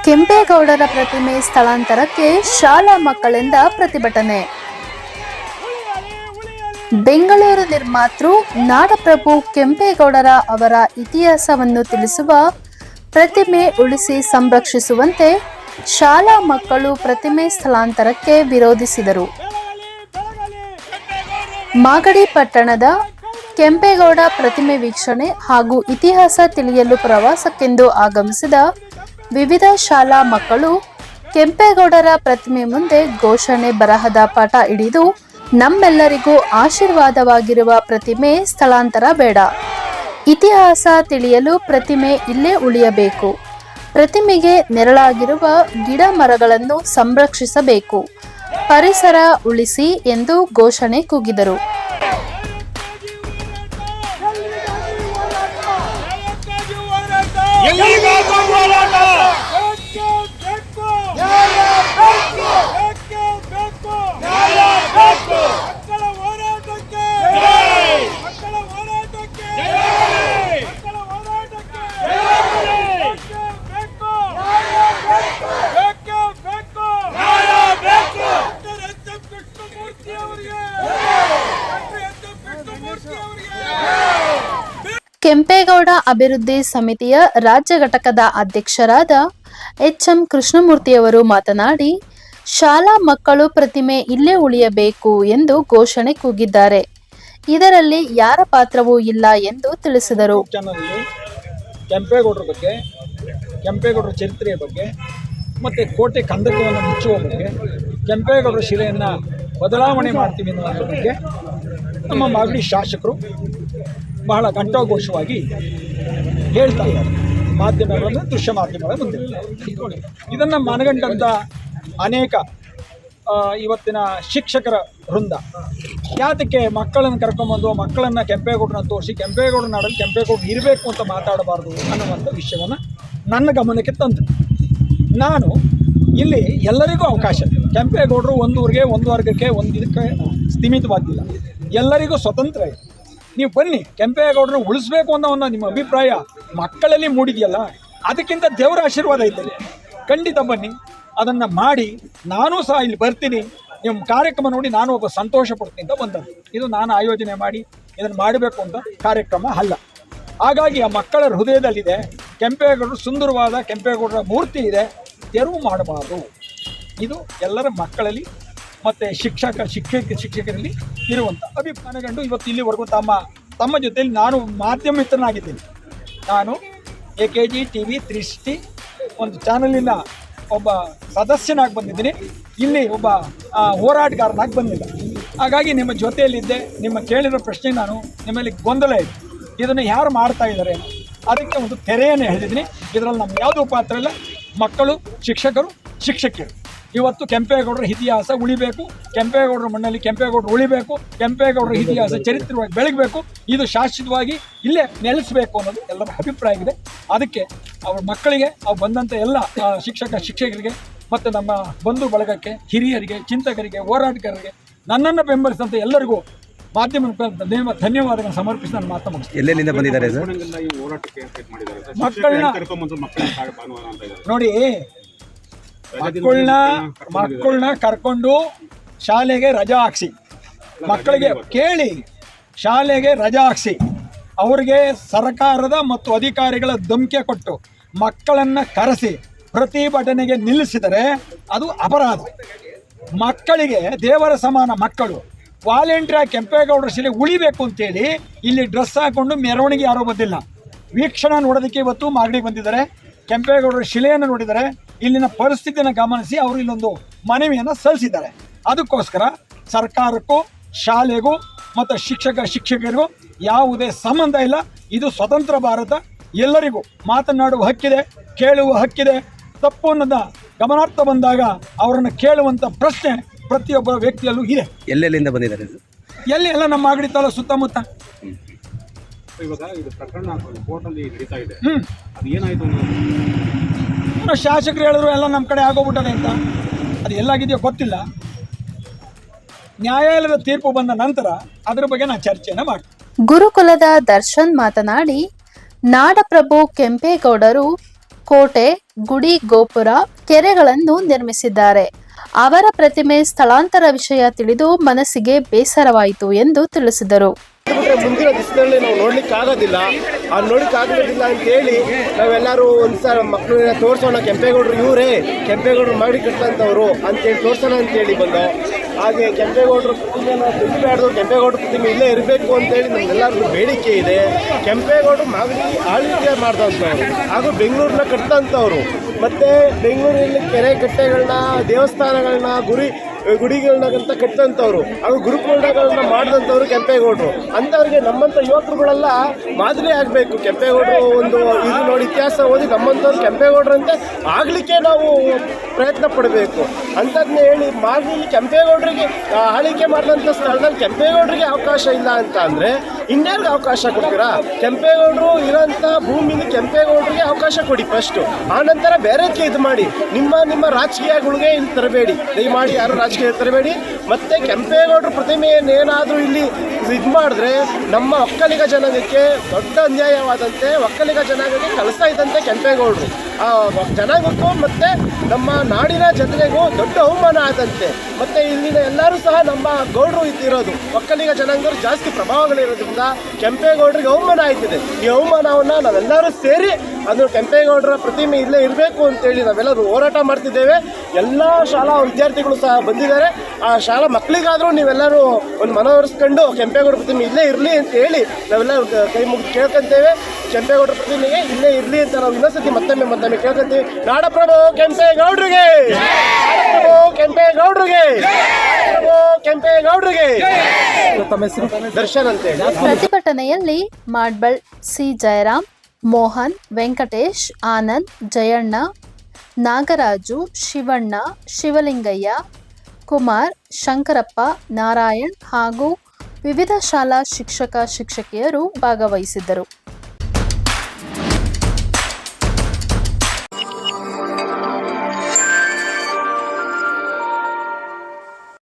ಕೆಂಪೇಗೌಡರ ಪ್ರತಿಮೆ ಸ್ಥಳಾಂತರಕ್ಕೆ ಶಾಲಾ ಮಕ್ಕಳಿಂದ ಪ್ರತಿಭಟನೆ. ಬೆಂಗಳೂರು ನಿರ್ಮಾತೃ ನಾಡಪ್ರಭು ಕೆಂಪೇಗೌಡರ ಅವರ ಇತಿಹಾಸವನ್ನು ತಿಳಿಸುವ ಪ್ರತಿಮೆ ಉಳಿಸಿ ಸಂರಕ್ಷಿಸುವಂತೆ ಶಾಲಾ ಮಕ್ಕಳು ಪ್ರತಿಮೆ ಸ್ಥಳಾಂತರಕ್ಕೆ ವಿರೋಧಿಸಿದರು. ಮಾಗಡಿ ಪಟ್ಟಣದ ಕೆಂಪೇಗೌಡ ಪ್ರತಿಮೆ ವೀಕ್ಷಣೆ ಹಾಗೂ ಇತಿಹಾಸ ತಿಳಿಯಲು ಪ್ರವಾಸಕ್ಕೆಂದು ಆಗಮಿಸಿದ ವಿವಿಧ ಶಾಲಾ ಮಕ್ಕಳು ಕೆಂಪೇಗೌಡರ ಪ್ರತಿಮೆ ಮುಂದೆ ಘೋಷಣೆ ಬರಹದ ಪಟ ಹಿಡಿದು ನಮ್ಮೆಲ್ಲರಿಗೂ ಆಶೀರ್ವಾದವಾಗಿರುವ ಪ್ರತಿಮೆ ಸ್ಥಳಾಂತರ ಬೇಡ, ಇತಿಹಾಸ ತಿಳಿಯಲು ಪ್ರತಿಮೆ ಇಲ್ಲೇ ಉಳಿಯಬೇಕು, ಪ್ರತಿಮೆಗೆ ನೆರಳಾಗಿರುವ ಗಿಡ ಮರಗಳನ್ನು ಸಂರಕ್ಷಿಸಬೇಕು, ಪರಿಸರ ಉಳಿಸಿ ಎಂದು ಘೋಷಣೆ ಕೂಗಿದರು. ಕೆಂಪೇಗೌಡ ಅಭಿವೃದ್ಧಿ ಸಮಿತಿಯ ರಾಜ್ಯ ಘಟಕದ ಅಧ್ಯಕ್ಷರಾದ ಎಚ್.ಎಂ. ಕೃಷ್ಣಮೂರ್ತಿಯವರು ಮಾತನಾಡಿ, ಶಾಲಾ ಮಕ್ಕಳು ಪ್ರತಿಮೆ ಇಲ್ಲೇ ಉಳಿಯಬೇಕು ಎಂದು ಘೋಷಣೆ ಕೂಗಿದ್ದಾರೆ. ಇದರಲ್ಲಿ ಯಾರ ಪಾತ್ರವೂ ಇಲ್ಲ ಎಂದು ತಿಳಿಸಿದರು. ಕೆಂಪೇಗೌಡರ ಬಗ್ಗೆ, ಕೆಂಪೇಗೌಡರ ಚರಿತ್ರೆಯ ಬಗ್ಗೆ ಮತ್ತು ಕೋಟೆ ಕಂದಕವನ್ನು ಮುಚ್ಚುವ ಬಗ್ಗೆ, ಕೆಂಪೇಗೌಡರ ಶಿಲೆಯನ್ನು ಬದಲಾವಣೆ ಮಾಡ್ತೀವಿ ಅನ್ನೋದ್ರ ಬಗ್ಗೆ ನಮ್ಮ ಮಾಗಡಿ ಶಾಸಕರು ಬಹಳ ಘಂಟಾಘೋಷವಾಗಿ ಹೇಳ್ತಾ ಇದ್ದಾರೆ. ಮಾಧ್ಯಮಗಳನ್ನು, ದೃಶ್ಯ ಮಾಧ್ಯಮಗಳ ಮುಂದೆ ಇದನ್ನು ಮನಗಂಡಂಥ ಅನೇಕ ಇವತ್ತಿನ ಶಿಕ್ಷಕರ ವೃಂದ ಯಾತಕ್ಕೆ ಮಕ್ಕಳನ್ನು ಕರ್ಕೊಂಬಂದು ಮಕ್ಕಳನ್ನು ಕೆಂಪೇಗೌಡರನ್ನ ತೋರಿಸಿ ಕೆಂಪೇಗೌಡರ ನಾಡಲ್ಲಿ ಕೆಂಪೇಗೌಡರು ಇರಬೇಕು ಅಂತ ಮಾತಾಡಬಾರ್ದು ಅನ್ನುವಂಥ ವಿಷಯವನ್ನು ನನ್ನ ಗಮನಕ್ಕೆ ತಂದು ನಾನು ಇಲ್ಲಿ ಎಲ್ಲರಿಗೂ ಅವಕಾಶ, ಕೆಂಪೇಗೌಡರು ಒಂದು ಊರಿಗೆ, ಒಂದು ವರ್ಗಕ್ಕೆ, ಒಂದು ಇದಕ್ಕೆ ಸೀಮಿತವಾಗಿಲ್ಲ, ಎಲ್ಲರಿಗೂ ಸ್ವತಂತ್ರ ಇದೆ. ನೀವು ಬನ್ನಿ, ಕೆಂಪೇಗೌಡರನ್ನ ಉಳಿಸ್ಬೇಕು ಅನ್ನೋ ನಿಮ್ಮ ಅಭಿಪ್ರಾಯ ಮಕ್ಕಳಲ್ಲಿ ಮೂಡಿದೆಯಲ್ಲ, ಅದಕ್ಕಿಂತ ದೇವರ ಆಶೀರ್ವಾದ ಇದ್ದಲ್ಲಿ ಖಂಡಿತ ಬನ್ನಿ, ಅದನ್ನು ಮಾಡಿ. ನಾನೂ ಸಹ ಇಲ್ಲಿ ಬರ್ತೀನಿ, ನಿಮ್ಮ ಕಾರ್ಯಕ್ರಮ ನೋಡಿ ನಾನು ಒಬ್ಬ ಸಂತೋಷ ಪಡ್ತೀನಿ ಅಂತ ಬಂದದ್ದು. ಇದು ನಾನು ಆಯೋಜನೆ ಮಾಡಿ ಇದನ್ನು ಮಾಡಬೇಕು ಅಂತ ಕಾರ್ಯಕ್ರಮ ಅಲ್ಲ. ಹಾಗಾಗಿ ಆ ಮಕ್ಕಳ ಹೃದಯದಲ್ಲಿದೆ ಕೆಂಪೇಗೌಡರು, ಸುಂದರವಾದ ಕೆಂಪೇಗೌಡರ ಮೂರ್ತಿ ಇದೆ, ತೆರವು ಮಾಡಬಾರ್ದು. ಇದು ಎಲ್ಲರ ಮಕ್ಕಳಲ್ಲಿ ಮತ್ತು ಶಿಕ್ಷಕರಲ್ಲಿ ಇರುವಂಥ ಅಭಿಪ್ರಾಯಗೊಂಡು ಇವತ್ತು ಇಲ್ಲಿವರೆಗೂ ತಮ್ಮ ಜೊತೆಯಲ್ಲಿ ನಾನು ಮಾಧ್ಯಮ ಮಿತ್ರನಾಗಿದ್ದೀನಿ. ನಾನು AKG TV 360 ಒಂದು ಚಾನಲಿನ ಒಬ್ಬ ಸದಸ್ಯನಾಗಿ ಬಂದಿದ್ದೀನಿ, ಇಲ್ಲಿ ಒಬ್ಬ ಹೋರಾಟಗಾರನಾಗಿ ಬಂದಿಲ್ಲ. ಹಾಗಾಗಿ ನಿಮ್ಮ ಜೊತೆಯಲ್ಲಿದ್ದೆ. ನಿಮ್ಮ ಕೇಳಿರೋ ಪ್ರಶ್ನೆ ನಾನು ನಿಮ್ಮಲ್ಲಿ ಗೊಂದಲ ಇದೆ, ಇದನ್ನು ಯಾರು ಮಾಡ್ತಾ ಇದ್ದಾರೆ, ಅದಕ್ಕೆ ಒಂದು ತೆರೆಯನ್ನು ಎಳೆದಿದ್ದೀನಿ. ಇದರಲ್ಲಿ ನಮ್ಮ ಯಾವುದೂ ಪಾತ್ರ ಇಲ್ಲ. ಮಕ್ಕಳು, ಶಿಕ್ಷಕರು, ಶಿಕ್ಷಕಿಯರು ಇವತ್ತು ಕೆಂಪೇಗೌಡರ ಇತಿಹಾಸ ಉಳಿಬೇಕು, ಕೆಂಪೇಗೌಡರ ಮಣ್ಣಲ್ಲಿ ಕೆಂಪೇಗೌಡರು ಉಳಿಬೇಕು, ಕೆಂಪೇಗೌಡರ ಇತಿಹಾಸ ಚರಿತ್ರವಾಗಿ ಬೆಳಗಬೇಕು, ಇದು ಶಾಶ್ವತವಾಗಿ ಇಲ್ಲೇ ನೆಲೆಸಬೇಕು ಅನ್ನೋದು ಎಲ್ಲರ ಅಭಿಪ್ರಾಯ ಇದೆ. ಅದಕ್ಕೆ ಅವ್ರ ಮಕ್ಕಳಿಗೆ, ಅವ್ರು ಬಂದಂಥ ಎಲ್ಲ ಶಿಕ್ಷಕರಿಗೆ ಮತ್ತು ನಮ್ಮ ಬಂಧು ಬಳಗಕ್ಕೆ, ಹಿರಿಯರಿಗೆ, ಚಿಂತಕರಿಗೆ, ಹೋರಾಟಗಾರರಿಗೆ, ನನ್ನನ್ನು ಬೆಂಬಲಿಸಿದಂಥ ಎಲ್ಲರಿಗೂ ಮಾಧ್ಯಮ ಧನ್ಯವಾದಗಳನ್ನು ಸಮರ್ಪಿಸಿ ನಾನು ಮಾತು ಮುಗಿಸ್ತೀನಿ. ಎಲ್ಲೆಲ್ಲಿಂದ ಬಂದಿದ್ದಾರೆ ಸರ್? ಮಕ್ಕಳನ್ನ ನೋಡಿ, ಮಕ್ಕಳನ್ನ ಕರ್ಕೊಂಡು ಶಾಲೆಗೆ ರಜಾ ಹಾಕ್ಸಿ, ಮಕ್ಕಳಿಗೆ ಕೇಳಿ ಶಾಲೆಗೆ ರಜಾ ಹಾಕ್ಸಿ, ಅವ್ರಿಗೆ ಸರ್ಕಾರದ ಮತ್ತು ಅಧಿಕಾರಿಗಳ ಧಮಕಿ ಕೊಟ್ಟು ಮಕ್ಕಳನ್ನು ಕರೆಸಿ ಪ್ರತಿಭಟನೆಗೆ ನಿಲ್ಲಿಸಿದರೆ ಅದು ಅಪರಾಧ. ಮಕ್ಕಳಿಗೆ ದೇವರ ಸಮಾನ ಮಕ್ಕಳು ವಾಲಂಟಿಯರ್ ಕೆಂಪೇಗೌಡರ ಶಿಲೆ ಉಳಿಬೇಕು ಅಂತೇಳಿ ಇಲ್ಲಿ ಡ್ರೆಸ್ ಹಾಕ್ಕೊಂಡು ಮೆರವಣಿಗೆ ಯಾರೋ ಬಂದಿಲ್ಲ. ವೀಕ್ಷಣೆ ನೋಡೋದಕ್ಕೆ ಇವತ್ತು ಮಾಗಡಿಗೆ ಬಂದಿದ್ದಾರೆ, ಕೆಂಪೇಗೌಡರ ಶಿಲೆಯನ್ನು ನೋಡಿದ್ದಾರೆ, ಇಲ್ಲಿನ ಪರಿಸ್ಥಿತಿಯನ್ನು ಗಮನಿಸಿ ಅವರು ಇಲ್ಲೊಂದು ಮನವಿಯನ್ನು ಸಲ್ಲಿಸಿದ್ದಾರೆ. ಅದಕ್ಕೋಸ್ಕರ ಸರ್ಕಾರಕ್ಕೂ ಶಾಲೆಗೂ ಮತ್ತು ಶಿಕ್ಷಕರಿಗೂ ಯಾವುದೇ ಸಂಬಂಧ ಇಲ್ಲ. ಇದು ಸ್ವತಂತ್ರ ಭಾರತ, ಎಲ್ಲರಿಗೂ ಮಾತನಾಡುವ ಹಕ್ಕಿದೆ, ಕೇಳುವ ಹಕ್ಕಿದೆ. ತಪ್ಪು ಅನ್ನೋದ ಗಮನಾರ್ಥ ಬಂದಾಗ ಅವರನ್ನು ಕೇಳುವಂಥ ಪ್ರಶ್ನೆ ಪ್ರತಿಯೊಬ್ಬ ವ್ಯಕ್ತಿಯಲ್ಲೂ ಇದೆ. ಎಲ್ಲೆಲ್ಲಿಂದ ಬಂದಿದ್ದಾರೆ? ಎಲ್ಲಿ ಎಲ್ಲ ನಮ್ಮ ಮಾಗಡಿ ತಾಲೂಕು ಸುತ್ತಮುತ್ತ. ಶಾಸಕರು ಹೇಳಿದ್ರು ಎಲ್ಲ ನಮ್ಮ ಕಡೆ ಆಗೋಗ್ಬಿಟ್ಟದೆ ಅಂತ. ಅದು ಎಲ್ಲಾಗಿದೆಯೋ ಗೊತ್ತಿಲ್ಲ. ನ್ಯಾಯಾಲಯದ ತೀರ್ಪು ಬಂದ ನಂತರ ಅದರ ಬಗ್ಗೆ ನಾನು ಚರ್ಚೆಯನ್ನು ಮಾಡ್ತೀನಿ. ಗುರುಕುಲದ ದರ್ಶನ್ ಮಾತನಾಡಿ, ನಾಡಪ್ರಭು ಕೆಂಪೇಗೌಡರು ಕೋಟೆ, ಗುಡಿ, ಗೋಪುರ, ಕೆರೆಗಳನ್ನು ನಿರ್ಮಿಸಿದ್ದಾರೆ. ಅವರ ಪ್ರತಿಮೆ ಸ್ಥಳಾಂತರ ವಿಷಯ ತಿಳಿದು ಮನಸ್ಸಿಗೆ ಬೇಸರವಾಯಿತು ಎಂದು ತಿಳಿಸಿದರು. ಮುಂದಿನ ದಿವಸದಲ್ಲಿ ನಾವು ನೋಡ್ಲಿಕ್ಕೆ ಆಗೋದಿಲ್ಲ ಅಂತ ಹೇಳಿ ನಾವೆಲ್ಲರೂ ಒಂದ್ಸಲ ಮಕ್ಕಳನ್ನ ತೋರಿಸೋಣ, ಕೆಂಪೇಗೌಡರು ಇವರೇ, ಕೆಂಪೇಗೌಡರು ಮಾಡಿ ಕಟ್ಟಂಥವ್ರು ಅಂತೇಳಿ ತೋರಿಸೋಣ ಅಂತೇಳಿ ಬಂದು. ಹಾಗೆ ಕೆಂಪೇಗೌಡರ ಪ್ರತಿಮೆನ ತೆಗಿಬಾರ್ದು, ಕೆಂಪೇಗೌಡರ ಪ್ರತಿಮೆ ಇಲ್ಲೇ ಇರಬೇಕು ಅಂತೇಳಿ ನಮ್ಮೆಲ್ಲರಿಗೂ ಬೇಡಿಕೆ ಇದೆ. ಕೆಂಪೇಗೌಡರು ಮಾಗಡಿ ಆಳ್ವಿಕೆ ಮಾಡಿದಂಥವ್ರು ಹಾಗೂ ಬೆಂಗಳೂರನ್ನ ಕಟ್ಟಿದಂಥವ್ರು, ಮತ್ತು ಬೆಂಗಳೂರಲ್ಲಿ ಕೆರೆ ಕಟ್ಟೆಗಳನ್ನ, ದೇವಸ್ಥಾನಗಳನ್ನ, ಗುಡಿಗಳನ್ನಂತ ಕಟ್ಟಿದಂಥವ್ರು ಹಾಗೂ ಗುರುಕುಲಗಳನ್ನ ಮಾಡಿದಂಥವ್ರು ಕೆಂಪೇಗೌಡರು. ಅಂಥವ್ರಿಗೆ ನಮ್ಮಂಥ ಯುವಕರುಗಳೆಲ್ಲ ಮಾದರಿ ಆಗಬೇಕು. ಕೆಂಪೇಗೌಡರು ಒಂದು ಇದು ನೋಡಿ ಇತಿಹಾಸ ಓದಿ ನಮ್ಮಂಥವ್ರು ಕೆಂಪೇಗೌಡರಂತೆ ಆಗಲಿಕ್ಕೆ ನಾವು ಪ್ರಯತ್ನ ಪಡಬೇಕು ಅಂಥದ್ದನ್ನ ಹೇಳಿ ಮಾಗಡಿಯಲ್ಲಿ ಕೆಂಪೇಗೌಡರಿಗೆ ಆಳ್ವಿಕೆ ಮಾಡಿದಂಥ ಸ್ಥಳದಲ್ಲಿ ಕೆಂಪೇಗೌಡರಿಗೆ ಅವಕಾಶ ಇಲ್ಲ ಅಂತ ಅಂದರೆ ಇನ್ಯಾರಿಗೆ ಅವಕಾಶ ಕೊಡ್ತೀರಾ? ಕೆಂಪೇಗೌಡರು ಇರೋಂಥ ಭೂಮಿಲಿ ಕೆಂಪೇಗೌಡರಿಗೆ ಅವಕಾಶ ಕೊಡಿ ಫಸ್ಟು, ಆನಂತರ ಬೇರೆದಕ್ಕೆ ಇದು ಮಾಡಿ. ನಿಮ್ಮ ರಾಜಕೀಯಗಳಿಗೆ ಇಲ್ಲಿ ತರಬೇಡಿ, ದಯಮಾಡಿ ಯಾರು ರಾಜಕೀಯ ತರಬೇಡಿ. ಮತ್ತು ಕೆಂಪೇಗೌಡರ ಪ್ರತಿಮೆಯನ್ನೇನಾದರೂ ಇಲ್ಲಿ ಇದು ಮಾಡಿದ್ರೆ ನಮ್ಮ ಒಕ್ಕಲಿಗ ಜನಾಂಗಕ್ಕೆ ದೊಡ್ಡ ಅನ್ಯಾಯವಾದಂತೆ, ಒಕ್ಕಲಿಗ ಜನಾಂಗಕ್ಕೆ ಕಲಿಸ್ತಾ ಇದ್ದಂತೆ ಕೆಂಪೇಗೌಡರು. ಆ ಜನಾಂಗಕ್ಕೂ ಮತ್ತು ನಮ್ಮ ನಾಡಿನ ಜನತೆಗೂ ದೊಡ್ಡ ಅವಮಾನ ಆದಂತೆ. ಮತ್ತು ಇಲ್ಲಿನ ಎಲ್ಲರೂ ಸಹ ನಮ್ಮ ಗೌಡರು ಇದ್ದಿರೋದು, ಒಕ್ಕಲಿಗ ಜನಾಂಗರು ಜಾಸ್ತಿ ಪ್ರಭಾವಗಳಿರೋದ್ರಿಂದ ಕೆಂಪೇಗೌಡರಿಗೆ ಅವಮಾನ ಆಯ್ತಿದೆ. ಈ ಅವಮಾನವನ್ನು ನಾವೆಲ್ಲರೂ ಸೇರಿ ಅದು ಕೆಂಪೇಗೌಡರ ಪ್ರತಿಮೆ ಇಲ್ಲೇ ಇರಬೇಕು ಅಂತೇಳಿ ನಾವೆಲ್ಲರೂ ಹೋರಾಟ ಮಾಡ್ತಿದ್ದೇವೆ. ಎಲ್ಲ ಶಾಲಾ ವಿದ್ಯಾರ್ಥಿಗಳು ಸಹ ಬಂದಿದ್ದಾರೆ. ಆ ಶಾಲಾ ಮಕ್ಕಳಿಗಾದರೂ ನೀವೆಲ್ಲರೂ ಒಂದು ಮನವೊಲಿಸ್ಕೊಂಡು ಕೆಂಪೇಗೌಡರ ಪ್ರತಿಮೆ ಇಲ್ಲೇ ಇರಲಿ ಅಂತ ಹೇಳಿ ನಾವೆಲ್ಲರೂ ಕೈ ಮುಗಿದು ಕೇಳ್ಕೊಂತೇವೆ. ಕೆಂಪೇಗೌಡರ ಪ್ರತಿಮೆಗೆ ಇಲ್ಲೇ ಇರಲಿ ಅಂತ ನಾವು ಇನ್ನೊಂದ್ಸತಿ ಮತ್ತೊಮ್ಮೆ ಕೇಳ್ಕೊಂತೀವಿ. ನಾಡಪ್ರಭು ಕೆಂಪೇಗೌಡರಿಗೆ, ನಾಡಪ್ರಭು ಕೆಂಪೇಗೌಡರಿಗೆ, ಕೆಂಪೇಗೌಡರಿಗೆ. ದರ್ಶನ್ ಅಂತ ಹೇಳಿ. ಪ್ರತಿಭಟನೆಯಲ್ಲಿ ಮಾಡ್ಬಳ್ ಸಿ ಜಯರಾಮ್, ಮೋಹನ್, ವೆಂಕಟೇಶ್, ಆನಂದ್, ಜಯಣ್ಣ, ನಾಗರಾಜು, ಶಿವಣ್ಣ, ಶಿವಲಿಂಗಯ್ಯ, ಕುಮಾರ್, ಶಂಕರಪ್ಪ, ನಾರಾಯಣ್ ಹಾಗೂ ವಿವಿಧ ಶಾಲಾ ಶಿಕ್ಷಕ ಶಿಕ್ಷಕಿಯರು ಭಾಗವಹಿಸಿದ್ದರು.